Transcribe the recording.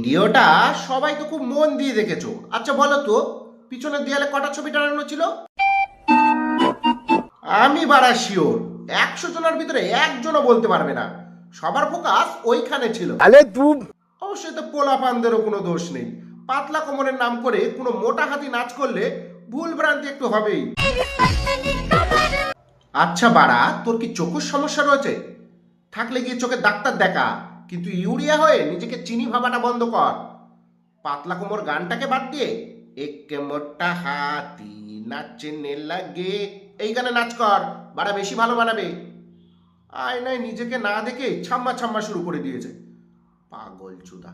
ভিডিওটা সবাই তো খুব মন দিয়ে দেখেছো। আচ্ছা বলো তো, পিছনের দেয়ালে কটা ছবি টানানো ছিল? আমি বাড়া শিওর 100 জনের ভিতরে একজনও বলতে পারবে না। সবার ফোকাস ওইখানে ছিল। আলে তুই অবশ্যই তো পোলাপানদেরও কোনো দোষ নেই। পাতলা কোমরের নাম করে কোনো মোটা হাতি নাচ করলে ভুল ভ্রান্তি একটু হবেই। আচ্ছা বাড়া, তোর কি চোখের সমস্যা রয়েছে? থাকলে গিয়ে চোখের ডাক্তার দেখা, কিন্তু ইউরিয়া হয়ে নিজেকে চিনি ভাবাটা বন্ধ কর। পাতলা কোমর গানটাকে বাদ দিয়ে একে মোটা হাতি নাচনে লাগে, এই গানে নাচ কর, বাড়া বেশি ভালো বানাবে। আয়নায় নিজেকে না দেখে ছাম্মা ছাম্মা শুরু করে দিয়েছে পাগল চুদা।